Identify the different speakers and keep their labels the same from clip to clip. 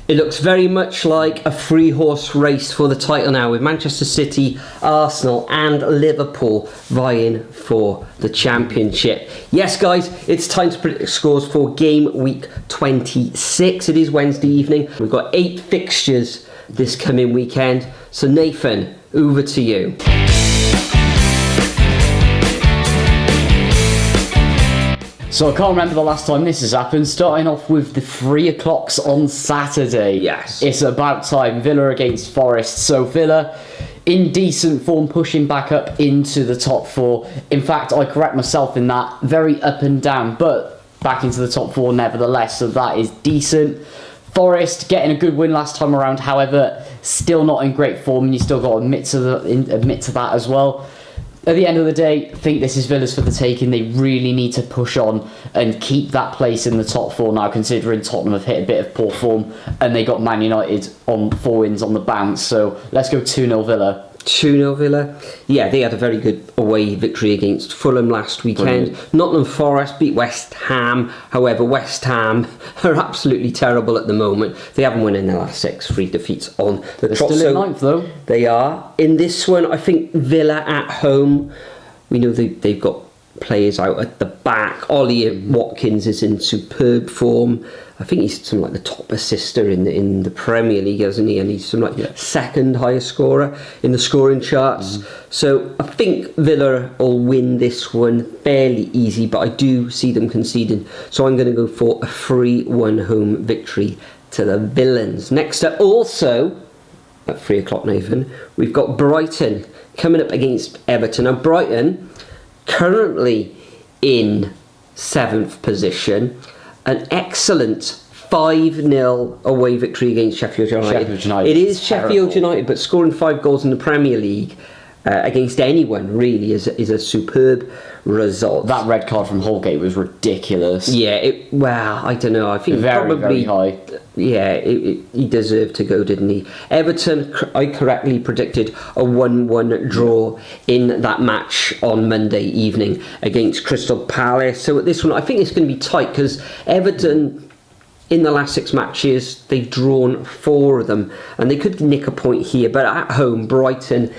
Speaker 1: It looks very much like a three-horse race for the title now, with Manchester City, Arsenal and Liverpool vying for the championship. Yes, guys, it's time to predict scores for game week 26. It is Wednesday evening. We've got 8 fixtures this coming weekend. So Nathan, over to you.
Speaker 2: So I can't remember the last time this has happened. Starting off with the 3 o'clocks on Saturday.
Speaker 1: Yes.
Speaker 2: It's about time. Villa against Forest. So Villa in decent form, pushing back up into the top 4. In fact, I correct myself in that. Very up and down, but back into the top 4 nevertheless. So that is decent. Forest getting a good win last time around. However, still not in great form. And you still got to admit to that as well. At the end of the day, I think this is Villa's for the taking. They really need to push on and keep that place in the top 4 now, considering Tottenham have hit a bit of poor form and they got Man United on 4 wins on the bounce. So let's go 2-0 Villa.
Speaker 1: 2-0 Villa. Yeah, they had a very good away victory against Fulham last weekend.
Speaker 2: Brilliant.
Speaker 1: Nottingham Forest beat West Ham. However, West Ham are absolutely terrible at the moment. They haven't won in their last 6, 3 defeats on the
Speaker 2: They're
Speaker 1: trot.
Speaker 2: still in 9th though.
Speaker 1: They are. In this one, I think Villa at home, we know they've got players out at the back. Ollie Watkins is in superb form. I think he's something like the top assister in the Premier League, isn't he? And he's something like second highest scorer in the scoring charts. So I think Villa will win this one fairly easy, but I do see them conceding. So I'm going to go for a 3-1 home victory to the Villains. Next up, also at 3 o'clock, Nathan, we've got Brighton coming up against Everton. Now Brighton currently in 7th position. An excellent 5-0 away victory against Sheffield United. It is Sheffield United, but scoring 5 goals in the Premier League against anyone really is a superb result.
Speaker 2: That red card from Holgate was ridiculous.
Speaker 1: Yeah, well, I don't know. I think
Speaker 2: very high.
Speaker 1: Yeah, he deserved to go, didn't he? Everton, I correctly predicted a 1-1 draw in that match on Monday evening against Crystal Palace. So at this one, I think it's going to be tight because Everton, in the last 6 matches, they've drawn 4 of them, and they could nick a point here. But at home, Brighton,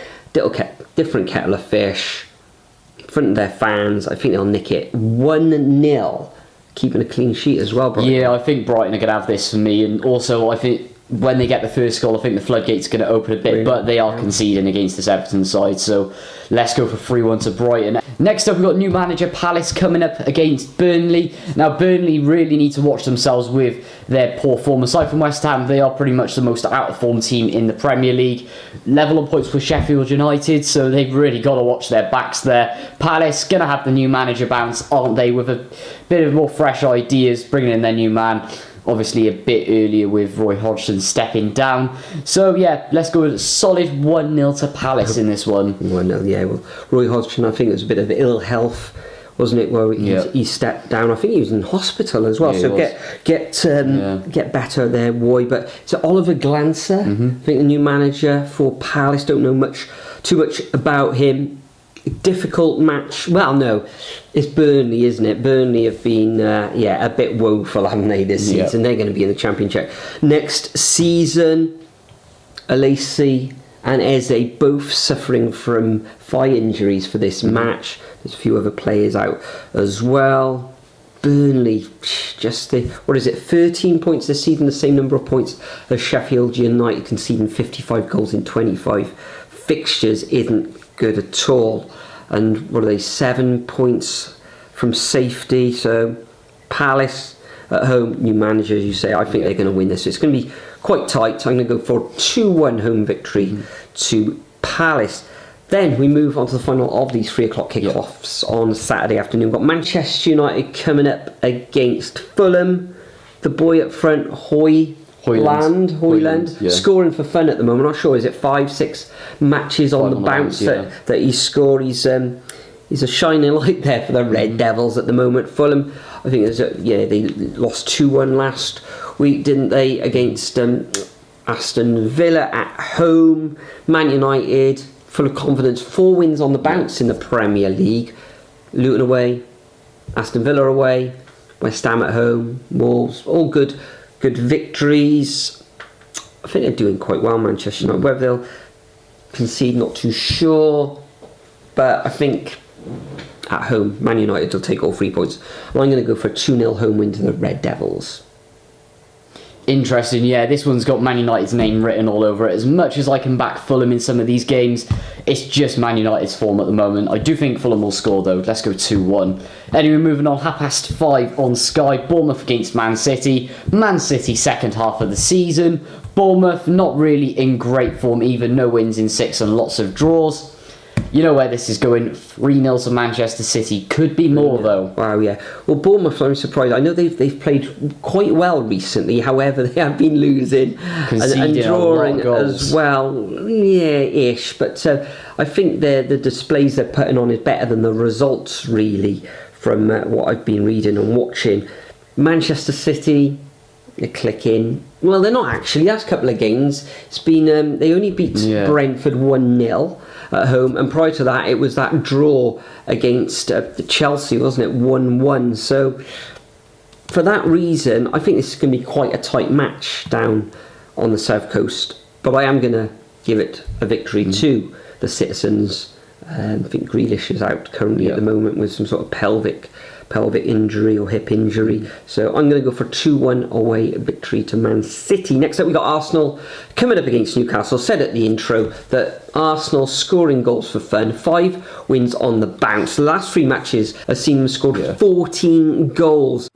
Speaker 1: different kettle of fish. In front of their fans, I think they'll nick it 1-0. Keeping a clean sheet as well, Brighton.
Speaker 2: Yeah, I think Brighton are going to have this for me, and also I think when they get the first goal, I think the floodgate's going to open a bit, really? But they are conceding against this Everton side, so let's go for 3-1 to Brighton. Next up, we've got new manager Palace coming up against Burnley. Now, Burnley really need to watch themselves with their poor form. Aside from West Ham, they are pretty much the most out-of-form team in the Premier League. Level on points with Sheffield United, so they've really got to watch their backs there. Palace going to have the new manager bounce, aren't they, with a bit of more fresh ideas, bringing in their new man. Obviously a bit earlier with Roy Hodgson stepping down. So yeah, let's go with a solid 1-0 to Palace in this one.
Speaker 1: 1-0, yeah. Well, Roy Hodgson, I think it was a bit of ill health, wasn't it, where he stepped down. I think he was in hospital as well. So get better there, Roy. But it's Oliver Glancer, I think the new manager for Palace. Don't know too much about him. Difficult match. Well, no, it's Burnley, isn't it? Burnley have been a bit woeful, haven't they, this season? They're going to be in the Championship next season. Alesi and Eze both suffering from thigh injuries for this match. There's a few other players out as well. Burnley, just 13 points this season, the same number of points as Sheffield United, conceding 55 goals in 25 fixtures isn't good at all. And 7 points from safety. So Palace at home, new manager, as you say, I think they're going to win this. So it's going to be quite tight. I'm going to go for a 2-1 home victory to Palace. Then we move on to the final of these 3 o'clock kickoffs on Saturday afternoon. We've got Manchester United coming up against Fulham. The boy up front, Højlund, scoring for fun at the moment. I'm not sure, is it 5-6 matches on the bounce that he scored? He's a shining light there for the Red Devils at the moment. Fulham, I think they lost 2-1 last week, didn't they, against Aston Villa at home. Man United, full of confidence, 4 wins on the bounce in the Premier League. Luton away, Aston Villa away, West Ham at home, Wolves, all good victories. I think they're doing quite well, Manchester United. Whether they'll concede, not too sure. But I think at home, Man United will take all 3 points. And I'm going to go for a 2-0 home win to the Red Devils.
Speaker 2: Interesting, yeah. This one's got Man United's name written all over it. As much as I can back Fulham in some of these games, it's just Man United's form at the moment. I do think Fulham will score, though. Let's go 2-1. Anyway, moving on, 5:30 on Sky. Bournemouth against Man City. Man City second half of the season. Bournemouth not really in great form either. No wins in 6 and lots of draws. You know where this is going. 3-0 to Manchester City. Could be more, though.
Speaker 1: Wow, yeah. Well, Bournemouth, I'm surprised. I know they've played quite well recently. However, they have been losing and drawing as well. Yeah, ish. But I think the displays they're putting on is better than the results, really, from what I've been reading and watching. Manchester City, they're clicking. Well, they're not actually. Last couple of games, it's been they only beat Brentford 1-0. At home, and prior to that it was that draw against Chelsea, wasn't it, 1-1. So for that reason I think this is going to be quite a tight match down on the south coast, but I am going to give it a victory to the Citizens. I think Grealish is out currently at the moment with some sort of pelvic injury or hip injury. So I'm going to go for 2-1 away victory to Man City. Next up we got Arsenal coming up against Newcastle. Said at the intro that Arsenal scoring goals for fun. 5 wins on the bounce. The last 3 matches have seen them scored 14 goals.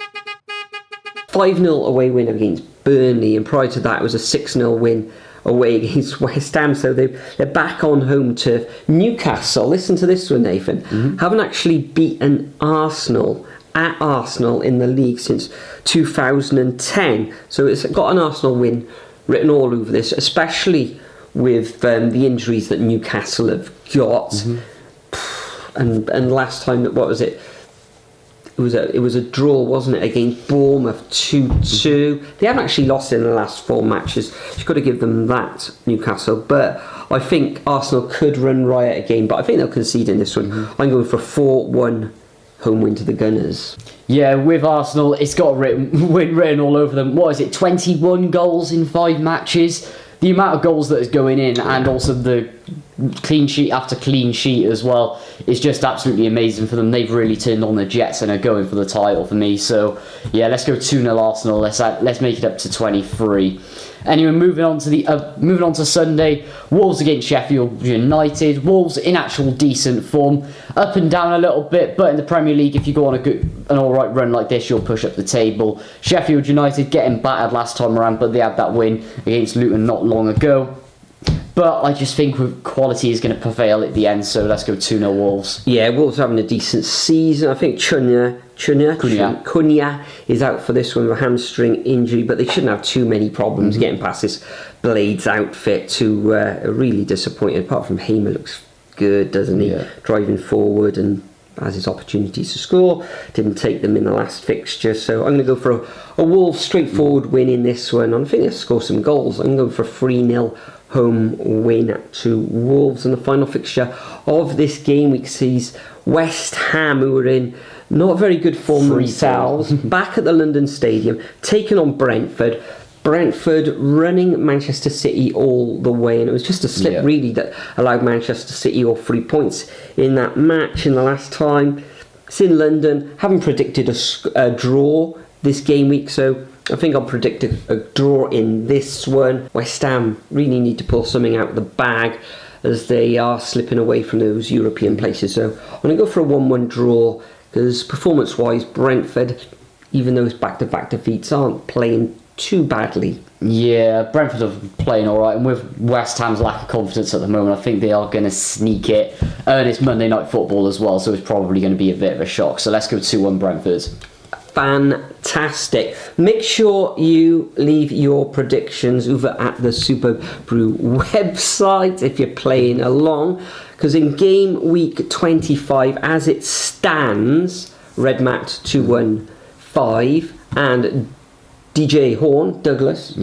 Speaker 1: 5-0 away win against Burnley, and prior to that it was a 6-0 win away against West Ham. So they're back on home turf. Newcastle, listen to this one, Nathan, haven't actually beaten Arsenal at Arsenal in the league since 2010. So it's got an Arsenal win written all over this, especially with the injuries that Newcastle have got. And last time, what was it? It was a draw, wasn't it, against Bournemouth 2-2. They haven't actually lost in the last 4 matches. You've got to give them that, Newcastle. But I think Arsenal could run riot again, but I think they'll concede in this one. I'm going for a 4-1 home win to the Gunners. Yeah, with Arsenal, it's got a win written all over them. What is it, 21 goals in 5 matches? The amount of goals that is going in, and also the clean sheet after clean sheet as well, is just absolutely amazing for them. They've really turned on the Jets and are going for the title for me. So yeah, let's go 2-0 Arsenal. Let's make it up to 23. Anyway, moving on to Sunday, Wolves against Sheffield United. Wolves in actual decent form, up and down a little bit, but in the Premier League, if you go on an alright run like this, you'll push up the table. Sheffield United getting battered last time around, but they had that win against Luton not long ago. But I just think quality is going to prevail at the end, so let's go 2-0 Wolves. Yeah, Wolves having a decent season. I think Cunha is out for this one with a hamstring injury, but they shouldn't have too many problems getting past this Blades outfit. To really disappointed. Apart from Hamer looks good, doesn't he? Yeah. Driving forward and has his opportunities to score. Didn't take them in the last fixture, so I'm going to go for a Wolves straightforward win in this one. I think they'll score some goals. I'm going for a 3-0 home win to Wolves. And the final fixture of this game week sees West Ham, who are in not very good form themselves, back at the London Stadium, taking on Brentford. Brentford running Manchester City all the way, and it was just a slip really that allowed Manchester City all 3 points in that match in the last time. It's in London. Haven't predicted a draw this game week, so I think I'll predict a draw in this one. West Ham really need to pull something out of the bag as they are slipping away from those European places. So I'm going to go for a 1-1 draw, because performance-wise, Brentford, even those back-to-back defeats, aren't playing too badly. Yeah, Brentford are playing alright, and with West Ham's lack of confidence at the moment, I think they are going to sneak it. And it's Monday Night Football as well, so it's probably going to be a bit of a shock. So let's go 2-1 Brentford. Fantastic. Make sure you leave your predictions over at the Superbru website if you're playing along, because in game week 25 as it stands, Red Matt 215 and DJ Horn Douglas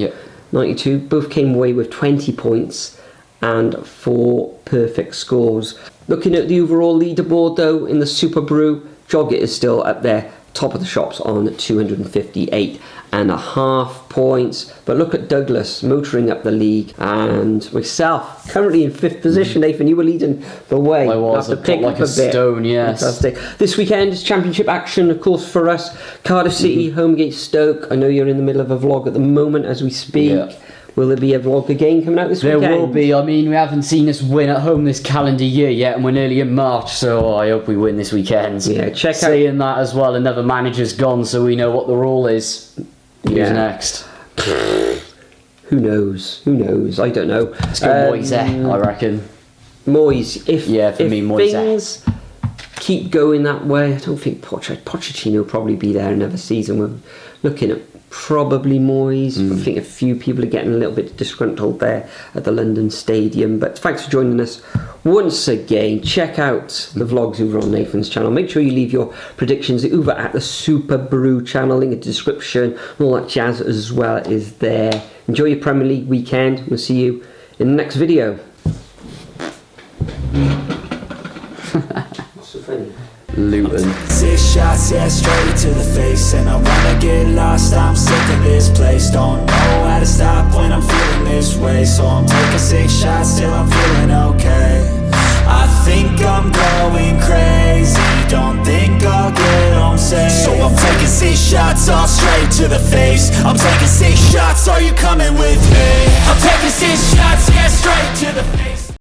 Speaker 1: 92 both came away with 20 points and 4 perfect scores. Looking at the overall leaderboard though, in the Superbru, Joggett is still up there, top of the shops on 258.5 points. But look at Douglas motoring up the league, and myself currently in 5th position. Nathan, you were leading the way.
Speaker 2: I was
Speaker 1: to pick
Speaker 2: like a stone, yes.
Speaker 1: Fantastic. This weekend is championship action, of course, for us. Cardiff City, home against Stoke. I know you're in the middle of a vlog at the moment as we speak. Yeah. Will there be a vlog again coming out this weekend?
Speaker 2: There will be. I mean, we haven't seen us win at home this calendar year yet, and we're nearly in March, so I hope we win this weekend.
Speaker 1: Yeah, check out.
Speaker 2: Saying that as well, another manager's gone, so we know what the rule is. Who's next?
Speaker 1: Who knows? Who knows? I don't know.
Speaker 2: Let's go Moyes, I reckon.
Speaker 1: Moyes. If
Speaker 2: Moyes.
Speaker 1: Things keep going that way, I don't think Pochettino will probably be there another season. We're looking at probably Moyes. I think a few people are getting a little bit disgruntled there at the London Stadium. But thanks for joining us once again. Check out the vlogs over on Nathan's channel. Make sure you leave your predictions over at the Superbru channel. Link in the description. All that jazz as well is there. Enjoy your Premier League weekend. We'll see you in the next video. What's so funny?
Speaker 2: Luton.
Speaker 3: 6 shots, yeah, straight to the face. And I wanna get lost, I'm sick of this place. Don't know how to stop when I'm feeling this way. So I'm taking 6 shots till I'm feeling okay. I think I'm going crazy, don't think I'll get home safe. So I'm taking 6 shots all straight to the face. I'm taking 6 shots, are you coming with me? I'm taking 6 shots, yeah, straight to the face.